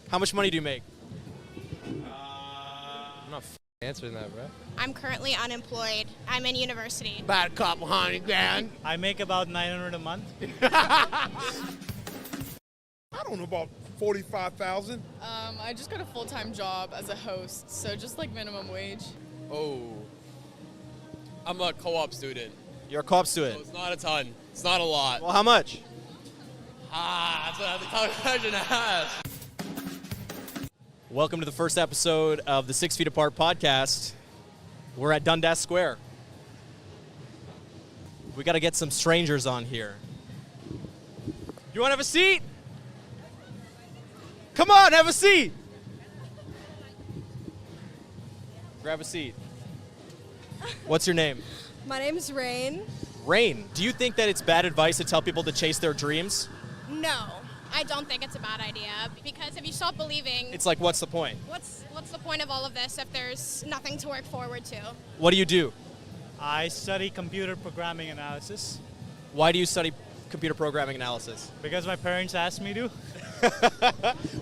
How much money do you make? I'm not answering that, bro. I'm currently unemployed. I'm in university. About a couple $100,000. I make about 900 a month. I don't know, about 45,000. I just got a full-time job as a host, so just like minimum wage. Oh. I'm a co-op student, You're a co-op so student. it's not a ton. It's not a lot. Well, how much? That's a tough question to ask. Welcome to the first episode of the 6 Feet Apart podcast. We're at Dundas Square. We got to get some strangers on here. You want to have a seat? Come on, have a seat. Grab a seat. What's your name? My name's Rain. Rain. Do you think that it's bad advice to tell people to chase their dreams? No, I don't think it's a bad idea because if you stop believing, It's like, what's the point? what's the point of all of this if there's nothing to work forward to? What do you do? I study computer programming analysis Why do you study computer programming analysis? because my parents asked me to.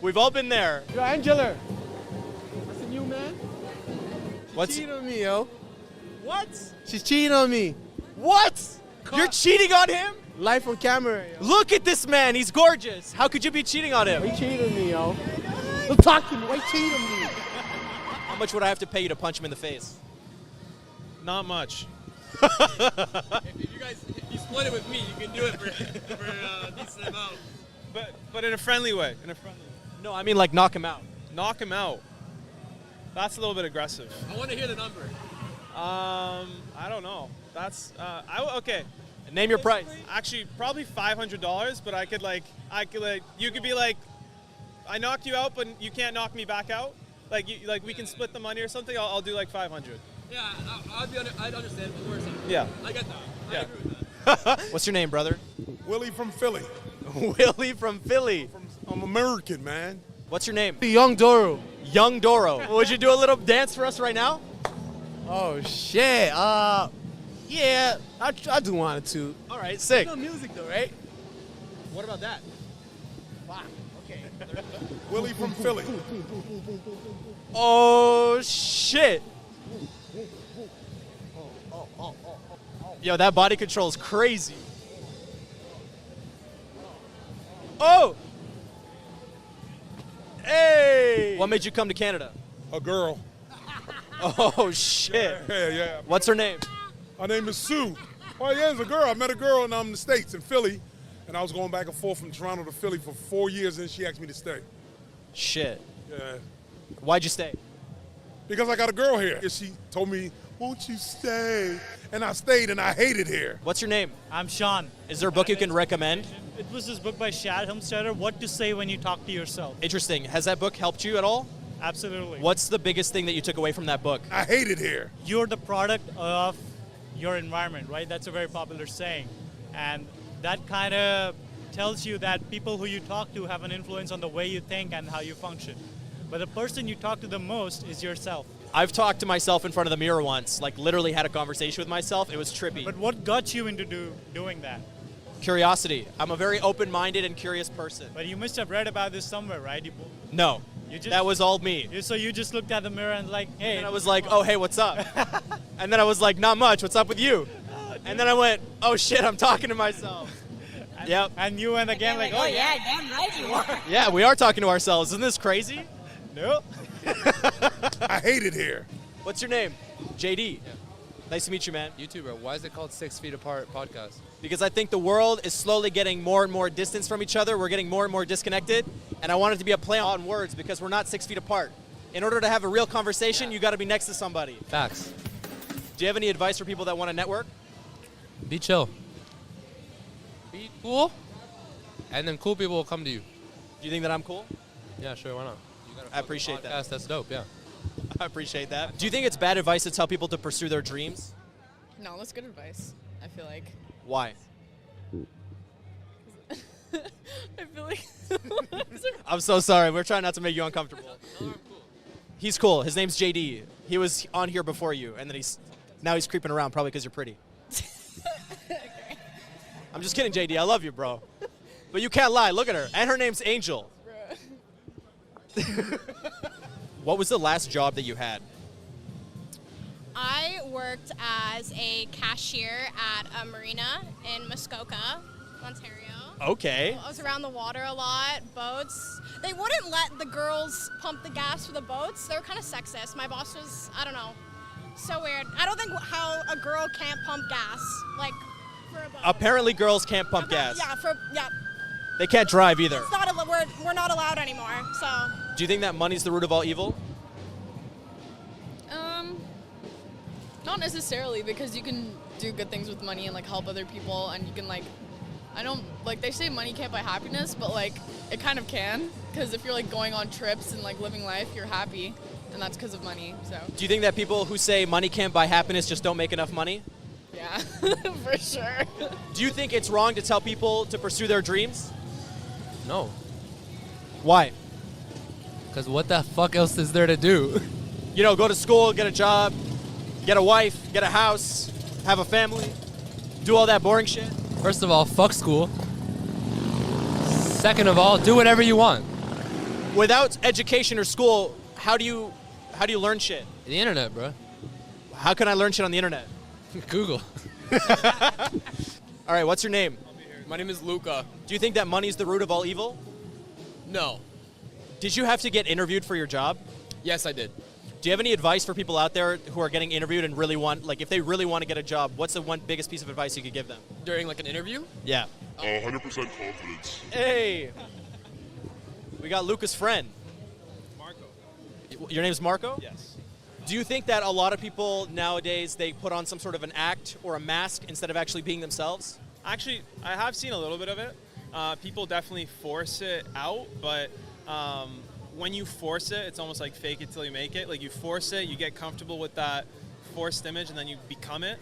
We've all been there. Yo, Angela. That's a new man. What's Cheating on me, yo. what? She's cheating on me. What? You're cheating on him? Life on camera, yo. Look at this man. He's gorgeous. How could you be cheating on him? Why you cheating on me, yo? Don't talk to me. Why you cheating on me? How much would I have to pay you to punch him in the face? Not much. If you split it with me, you can do it for a decent amount. But in a friendly way. No, I mean like knock him out. Knock him out. That's a little bit aggressive. I want to hear the number. I don't know. That's okay. Name your price. Actually, probably $500. But you could be like, I knock you out, but you can't knock me back out. We can split the money or something. I'll do like 500. Yeah, I'd understand. Of course. Yeah. I get that. Yeah. I agree with that. What's your name, brother? Willie from Philly. Willie from Philly. I'm American, man. What's your name? Young Doro. Young Doro. Would you do a little dance for us right now? Oh, shit. Yeah. I do want to. All right, sick. No music, though, right? What about that? Willie from Philly. Oh, shit. Yo, that body control is crazy. Oh! Hey! What made you come to Canada? A girl. Oh, shit. Yeah. What's her name? Her name is Sue. Oh, yeah, it's a girl. I met a girl in the States, in Philly. And I was going back and forth from Toronto to Philly for 4 years, and she asked me to stay. Shit. Yeah. Why'd you stay? Because I got a girl here. And she told me, won't you stay? And I stayed, and I hated here. What's your name? I'm Sean. Is there a book you can recommend? It was this book by Shad Helmstetter, What to Say When You Talk to Yourself. Interesting. Has that book helped you at all? Absolutely. What's the biggest thing that you took away from that book? I hated here. You're the product of your environment, right? That's a very popular saying. And that kind of tells you that people who you talk to have an influence on the way you think and how you function. But the person you talk to the most is yourself. I've talked to myself in front of the mirror once, like literally had a conversation with myself. It was trippy. But what got you into doing that? Curiosity. I'm a very open-minded and curious person. But you must have read about this somewhere, right? No, You just- that was all me. So you just looked at the mirror and like, hey. And I was like, oh, hey, what's up? And then I was like, not much. What's up with you? And then I went, oh, shit, I'm talking to myself. Yep. And you went again like, oh yeah. damn right you are. Yeah, we are talking to ourselves. Isn't this crazy? No. I hated here. What's your name? JD. Nice to meet you, man. YouTuber, why is it called 6 Feet Apart podcast? Because I think the world is slowly getting more and more distance from each other. We're getting more and more disconnected. And I want it to be a play on words because we're not 6 feet apart. In order to have a real conversation, you got to be next to somebody. Facts. Do you have any advice for people that want to network? Be chill. Be cool. And then cool people will come to you. Do you think that I'm cool? Yeah, sure, why not? You got a I appreciate that. podcast, that's dope, yeah. I appreciate that. Do you think it's bad advice to tell people to pursue their dreams? No, that's good advice. I feel like. Why? I feel like. I'm so sorry. We're trying not to make you uncomfortable. He's cool. His name's JD. He was on here before you, and then now he's creeping around probably because you're pretty. I'm just kidding, JD. I love you, bro. But you can't lie. Look at her. And her name's Angel. What was the last job that you had? I worked as a cashier at a marina in Muskoka, Ontario. Okay. I was around the water a lot, boats. They wouldn't let the girls pump the gas for the boats. They were kind of sexist. My boss was, I don't know, so weird. I don't think how a girl can't pump gas, like, for a boat. Apparently girls can't pump gas. Yeah, They can't drive either. it's not, we're not allowed anymore, so. Do you think that money's the root of all evil? Not necessarily, because you can do good things with money and like help other people, and you can like, I don't like they say money can't buy happiness, but like it kind of can, because if you're like going on trips and like living life, you're happy, and that's because of money. So Do you think that people who say money can't buy happiness just don't make enough money? yeah, for sure. Do you think it's wrong to tell people to pursue their dreams? No. Why? Because what the fuck else is there to do? You know, go to school, get a job, get a wife, get a house, have a family, do all that boring shit. First of all, fuck school. Second of all, do whatever you want. Without education or school, how do you learn shit? The internet, bro. How can I learn shit on the internet? Google. All right, what's your name? My name is Luca. Do you think that money's the root of all evil? No. Did you have to get interviewed for your job? Yes, I did. Do you have any advice for people out there who are getting interviewed and really want, like, if they really want to get a job, what's the one biggest piece of advice you could give them? During like an interview? Yeah. 100% confidence. Hey! We got Luca's friend. Marco. Your name's Marco? Yes. Do you think that a lot of people nowadays, they put on some sort of an act or a mask instead of actually being themselves? Actually, I have seen a little bit of it. People definitely force it out, but when you force it, it's almost like fake it till you make it. Like you force it, you get comfortable with that forced image, and then you become it.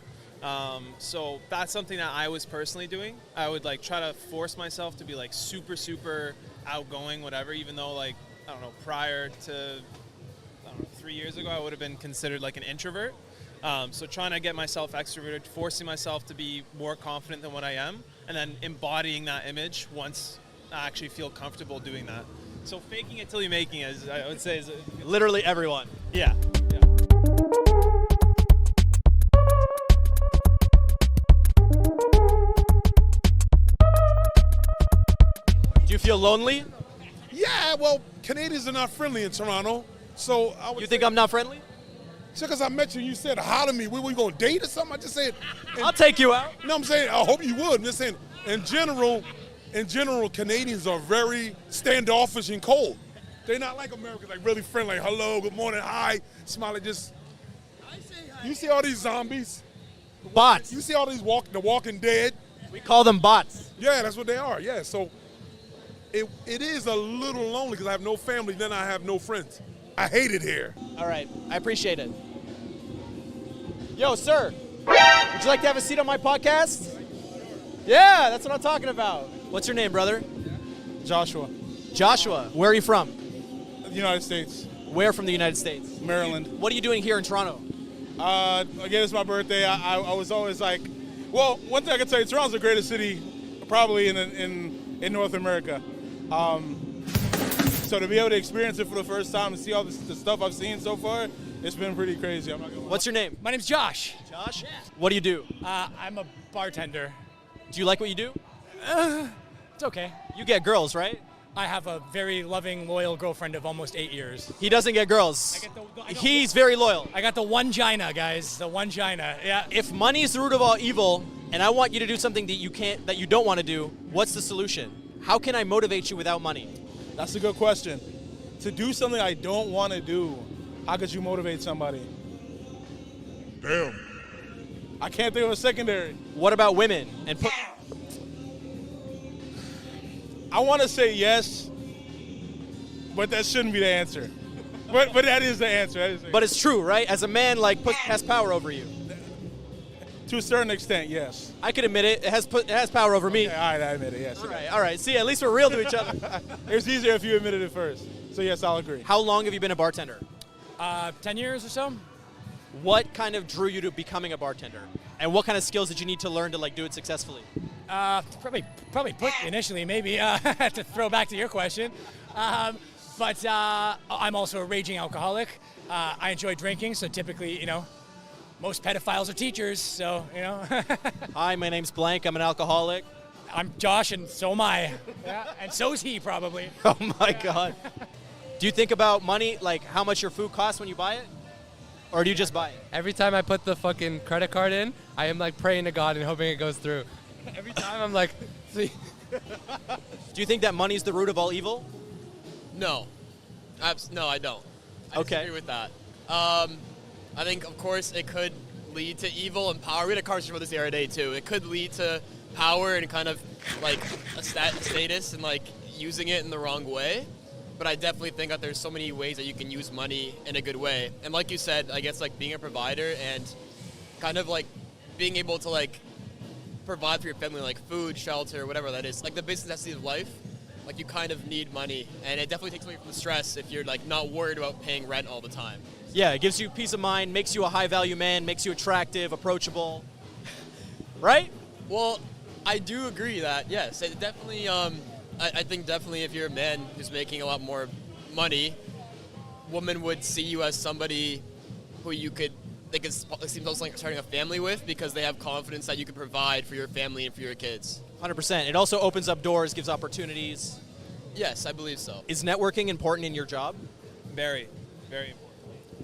So that's something that I was personally doing. I would like try to force myself to be like super, super outgoing, whatever, even though like, I don't know, prior to, 3 years ago, I would have been considered like an introvert. So trying to get myself extroverted, forcing myself to be more confident than what I am, and then embodying that image once I actually feel comfortable doing that. So faking it till you're making it, I would say, is Literally everyone. yeah. Do you feel lonely? Yeah, well, Canadians are not friendly in Toronto, so I would You think I'm not friendly? just because I met you and you said hi to me, we going to date or something? I just said, I'll take you out. no, I'm saying, I hope you would. I'm just saying, in general, Canadians are very standoffish and cold. They're not like Americans, like really friendly, like hello, good morning, hi, smiley, just. You see all these zombies? Bots. You see all these the Walking Dead? We call them bots. Yeah, that's what they are, yeah. So it is a little lonely because I have no family, then I have no friends. I hate it here. All right, I appreciate it. Yo, sir, would you like to have a seat on my podcast? Yeah, that's what I'm talking about. What's your name, brother? Joshua, Joshua. Where are you from? United States, Where from the United States? Maryland. What are you doing here in Toronto? Again, it's my birthday. I was always like, well, one thing I can tell you, Toronto's the greatest city probably in North America. So to be able to experience it for the first time and see all the stuff I've seen so far, it's been pretty crazy. I'm not gonna lie. What's your name? My name's Josh. Josh? What do you do? I'm a bartender. Do you like what you do? It's okay. You get girls, right? I have a very loving, loyal girlfriend of almost 8 years. He doesn't get girls. I got He's very loyal. I got the one gina, guys. The one gina. Yeah. If money is the root of all evil, and I want you to do something that you don't want to do, what's the solution? How can I motivate you without money? That's a good question. To do something I don't want to do, how could you motivate somebody? Damn. I can't think of a secondary. What about women? And I want to say yes, but that shouldn't be the answer. But that is the answer. But it's true, right? As a man, like, pussy has power over you. To a certain extent, yes. I can admit it. It has power over me. Okay, all right, I admit it, yes. All right. See, at least we're real to each other. It was easier if you admitted it first. So yes, I'll agree. How long have you been a bartender? 10 years or so. What kind of drew you to becoming a bartender? And what kind of skills did you need to learn to, like, do it successfully? Probably put initially, maybe, to throw back to your question. But I'm also a raging alcoholic. I enjoy drinking, so typically, most pedophiles are teachers, so, Hi, my name's Blank. I'm an alcoholic. I'm Josh, and so am I. Yeah, and so's he, probably. Oh my God. Do you think about money, like how much your food costs when you buy it? Or do you just buy it? Every time I put the fucking credit card in, I am like praying to God and hoping it goes through. Every time I'm like, see. Do you think that money's the root of all evil? No. No, I don't. I Okay. disagree with that. I think, of course, it could lead to evil and power. We had a conversation about this the other day, too. It could lead to power and kind of like a status and like using it in the wrong way. But I definitely think that there's so many ways that you can use money in a good way. And like you said, I guess like being a provider and kind of like being able to like provide for your family, like food, shelter, whatever that is, like the basic necessities of life. Like you kind of need money, and it definitely takes away from the stress if you're like not worried about paying rent all the time. Yeah, it gives you peace of mind, makes you a high value man, makes you attractive, approachable. Right? Well, I do agree that, yes, it definitely, I think definitely if you're a man who's making a lot more money, women would see you as somebody who they could seem almost like starting a family with because they have confidence that you can provide for your family and for your kids. 100%. It also opens up doors, gives opportunities. Yes, I believe so. Is networking important in your job? Very, very important.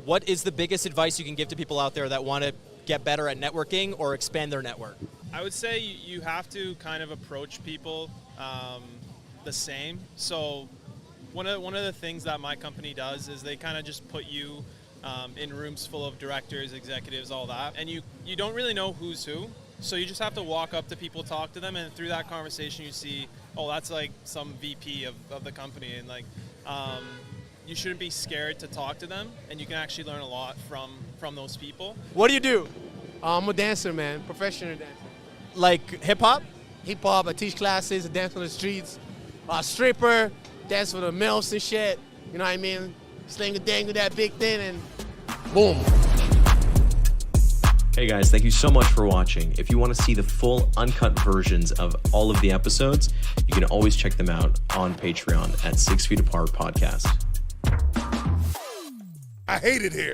What is the biggest advice you can give to people out there that want to get better at networking or expand their network? I would say you have to kind of approach people the same. So one of the things that my company does is they kind of just put you in rooms full of directors, executives, all that, and you don't really know who's who. So you just have to walk up to people, talk to them, and through that conversation you see, oh, that's like some VP of the company, and like you shouldn't be scared to talk to them, and you can actually learn a lot from those people. What do you do? I'm a dancer, man. Professional dancer. Like hip hop? Hip hop. I teach classes. I dance on the streets. Stripper. Dance for the milfs and shit. You know what I mean? Sling a dang with that big thing and boom. Hey guys, thank you so much for watching. If you want to see the full uncut versions of all of the episodes, you can always check them out on Patreon at 6 Feet Apart Podcast. I hate it here.